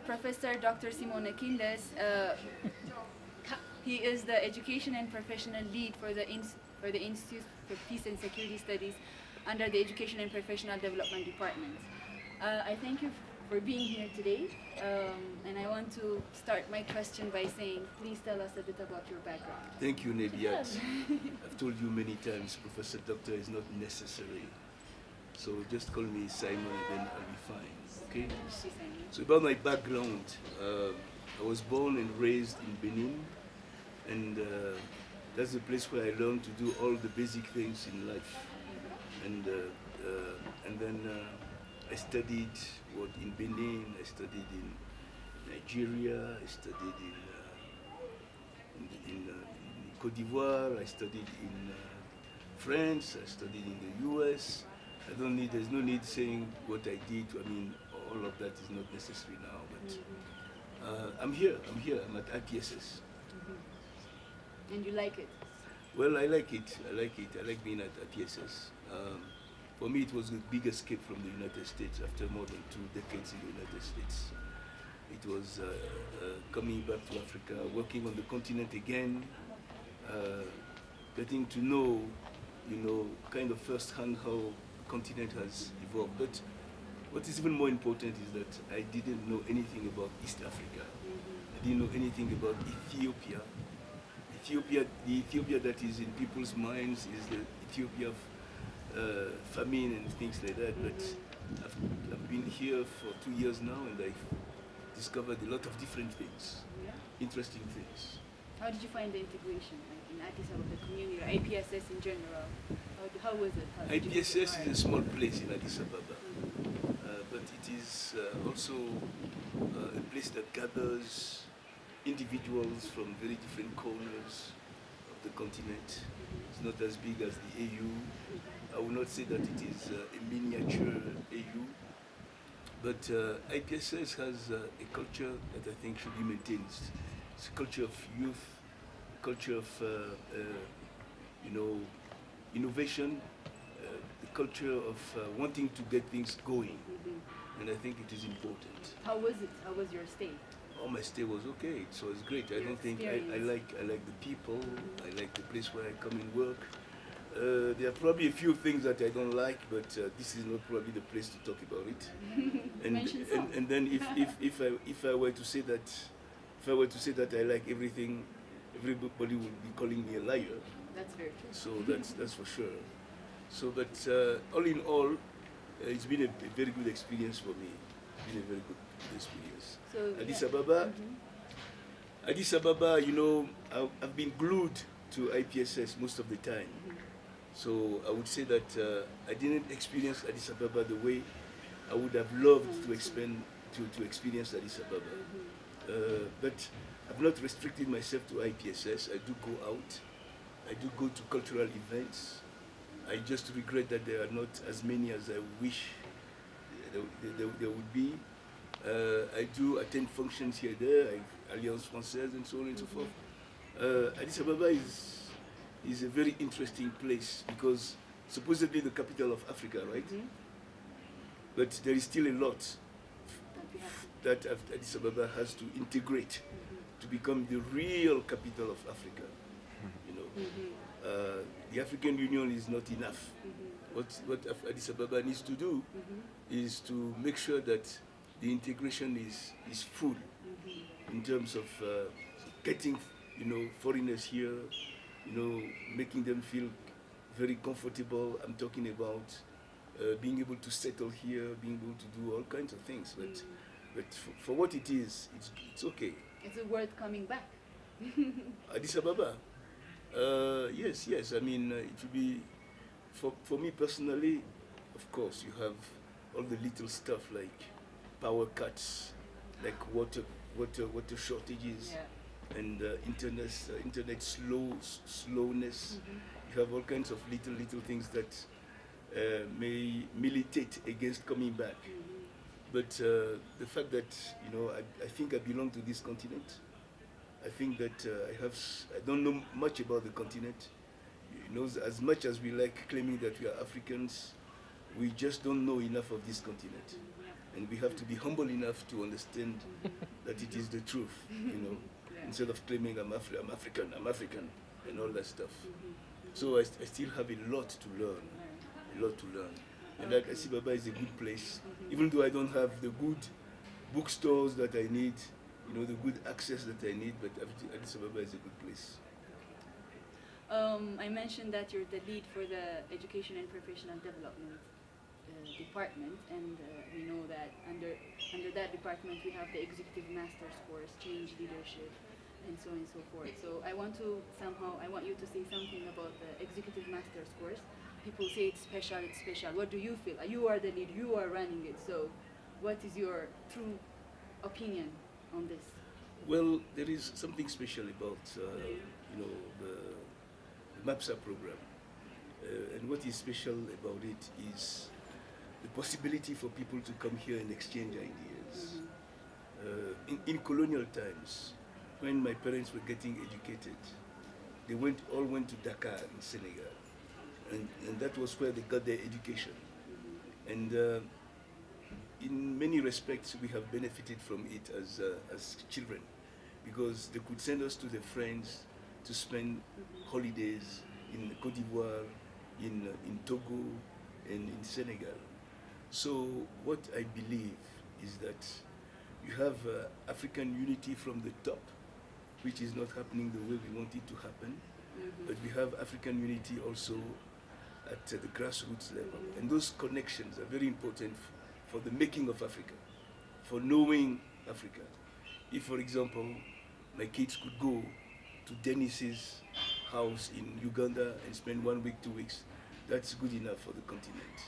Professor Dr. Simon Akindes. He is the Education and Professional Lead for the Institute for Peace and Security Studies under the Education and Professional Development Department. I thank you for being here today, and I want to start my question by saying, please tell us a bit about your background. Thank you, Nebiat. I've told you many times, Professor Doctor is not necessary. So just call me Simon and then I'll be fine, okay? So about my background, I was born and raised in Benin, and that's the place where I learned to do all the basic things in life. And then I studied in Benin, I studied in Nigeria, I studied in Côte d'Ivoire, I studied in France, I studied in the US. There's no need saying what I did. I mean, all of that is not necessary now, but I'm here, I'm at IPSS. And you like it? Well, I like it, I like being at IPSS. For me, it was a big escape from the United States after more than 2 decades in the United States. It was coming back to Africa, working on the continent again, getting to know, kind of firsthand how the continent has evolved. But what is even more important is that I didn't know anything about East Africa. I didn't know anything about Ethiopia. The Ethiopia that is in people's minds is the Ethiopia of famine and things like that, but I've been here for 2 years now, and I've discovered a lot of different things, interesting things. How did you find the integration in Addis Ababa community, or IPSS in general? How was it? IPSS is a small place in Addis Ababa, but it is also a place that gathers individuals from very different corners of the continent. It's not as big as the AU. I will not say that it is a miniature AU, but IPSS has a culture that I think should be maintained. It's a culture of youth, a culture of innovation, the culture of wanting to get things going, and I think it is important. How was it? How was your stay? Oh, my stay was okay. So it's great. I don't think I like the people. I like the place where I come and work. There are probably a few things that I don't like, but this is not probably the place to talk about it. And then if I were to say that I like everything, everybody would be calling me a liar. That's very true. So that's for sure. So, but all in all, it's been a very good experience for me. It's been a very good experience. So, Addis Ababa, I've been glued to IPSS most of the time. So I would say that I didn't experience Addis Ababa the way I would have loved to experience Addis Ababa. But I've not restricted myself to IPSS. I do go out. I do go to cultural events. I just regret that there are not as many as I wish there would be. I do attend functions here and there, Alliance Française and so on and so forth. Addis Ababa is a very interesting place because supposedly the capital of Africa, right? But there is still a lot that Addis Ababa has to integrate to become the real capital of Africa. The African Union is not enough. What Addis Ababa needs to do is to make sure that the integration is full in terms of getting foreigners here, making them feel very comfortable. I'm talking about being able to settle here, being able to do all kinds of things. But for what it is, it's okay. Is it worth coming back? Addis Ababa? Yes. I mean, it will be, for me personally, of course, you have all the little stuff like power cuts, like water shortages, and internet slowness. You have all kinds of little things that may militate against coming back. But the fact that I think I belong to this continent. I think that I don't know much about the continent. As much as we like claiming that we are Africans, we just don't know enough of this continent. and we have to be humble enough to understand that it is the truth, Yeah. instead of claiming I'm African, and all that stuff. So I still have a lot to learn, And like Addis Ababa is a good place, even though I don't have the good bookstores that I need, the good access that I need, but Addis Ababa is a good place. I mentioned that you're the lead for the Education and Professional Development department, and we know that under that department we have the Executive Master's course, Change Leadership, and so on and so forth. So I want you to say something about the Executive Master's course. People say it's special. What do you feel? You are the lead, you are running it, so what is your true opinion on this? Well, there is something special about the MAPSA program, and what is special about it is the possibility for people to come here and exchange ideas. In colonial times, when my parents were getting educated, they all went to Dakar in Senegal, and that was where they got their education. And in many respects, we have benefited from it as children, because they could send us to their friends to spend holidays in Côte d'Ivoire, in Togo, and in Senegal. So what I believe is that you have African unity from the top, which is not happening the way we want it to happen, but we have African unity also at the grassroots level. And those connections are very important for the making of Africa, for knowing Africa. If, for example, my kids could go to Dennis's house in Uganda and spend 1 week, 2 weeks, that's good enough for the continent.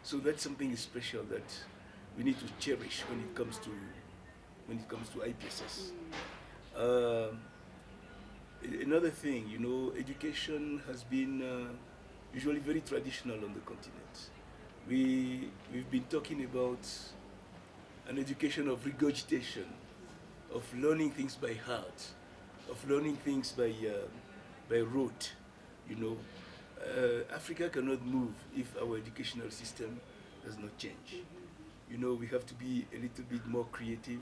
So that's something special that we need to cherish when it comes to IPSS. Another thing, education has been usually very traditional on the continent. We've been talking about an education of regurgitation, of learning things by heart, of learning things by rote. Africa cannot move if our educational system does not change. We have to be a little bit more creative.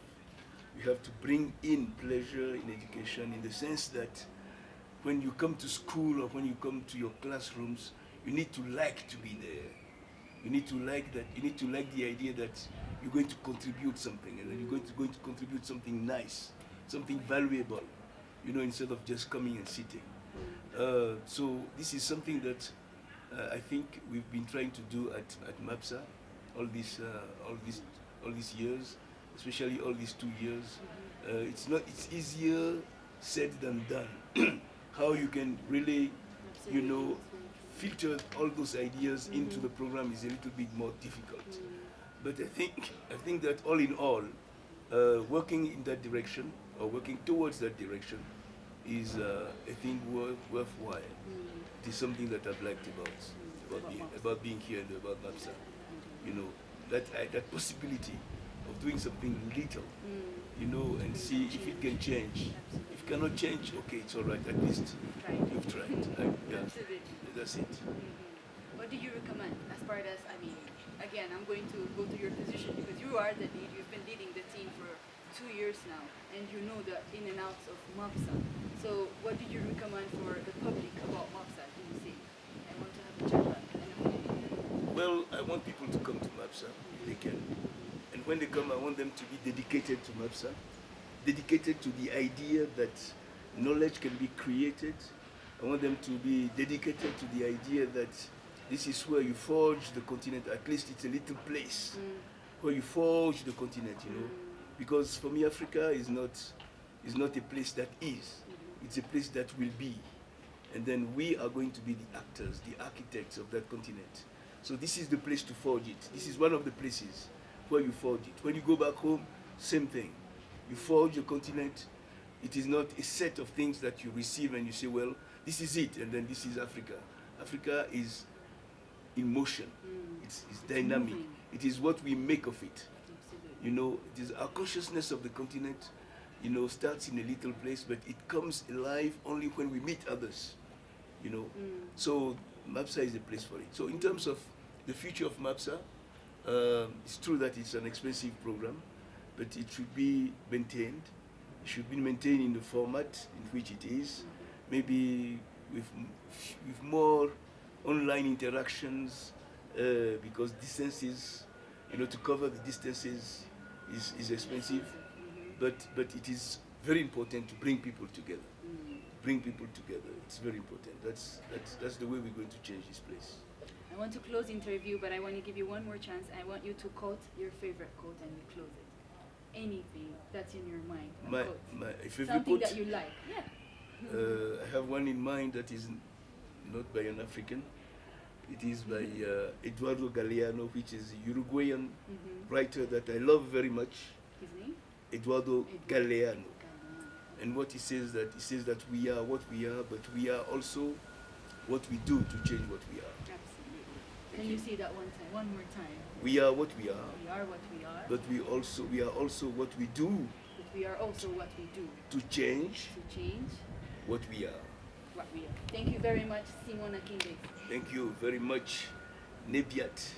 We have to bring in pleasure in education, in the sense that when you come to school or when you come to your classrooms, you need to like to be there. You need to like that. You need to like the idea that you're going to contribute something, and then you're going to contribute something nice, something valuable, instead of just coming and sitting. So this is something that I think we've been trying to do at MAPSA all these years, especially all these 2 years. It's easier said than done. How you can really, filter all those ideas into the program is a little bit more difficult. But I think that all in all, working in that direction or working towards that direction is a thing worthwhile. It is something that I've liked about being here and about MAPSA. That possibility of doing something little, and see if it can change. If it cannot change, okay, it's all right. At least you've tried. That's it. What do you recommend as part as, again, I'm going to go to your position because you are the lead. You've been leading the team for 2 years now, and you know the in and outs of MAPSA. So what do you recommend for the public about MAPSA? Do you say, I want to have a chat? Well, I want people to come to MAPSA if they can. And when they come, I want them to be dedicated to MAPSA, dedicated to the idea that knowledge can be created. I want them to be dedicated to the idea that this is where you forge the continent. At least it's a little place where you forge the continent, Because for me, Africa is not a place that is. It's a place that will be. And then we are going to be the actors, the architects of that continent. So this is the place to forge it. This is one of the places where you forge it. When you go back home, same thing. You forge the continent. It is not a set of things that you receive and you say, well, this is it, and then this is Africa. Africa is in motion. It's dynamic. It is what we make of it. It is our consciousness of the continent, starts in a little place, but it comes alive only when we meet others, So MAPSA is a place for it. So in terms of the future of MAPSA, It's true that it's an expensive program, but it should be maintained. It should be maintained in the format in which it is, maybe with more online interactions, because distances, to cover the distances is expensive, but it is very important to bring people together. Bring people together. It's very important. That's the way we're going to change this place. I want to close the interview, but I want to give you one more chance. I want you to quote your favorite quote and we close it. Anything that's in your mind. My favorite something quote, that you like. Yeah. I have one in mind that is not by an African. It is by Eduardo Galeano, which is a Uruguayan writer that I love very much. His name? Eduardo Galeano. And what he says that we are what we are, but we are also what we do to change what we are. Absolutely. Can you say that one more time? We are what we are. We are what we are. But we are also what we do. But we are also what we do. To change. To change. What we are. What we are. Thank you very much, Simon Akindes. Thank you very much, Nebiat.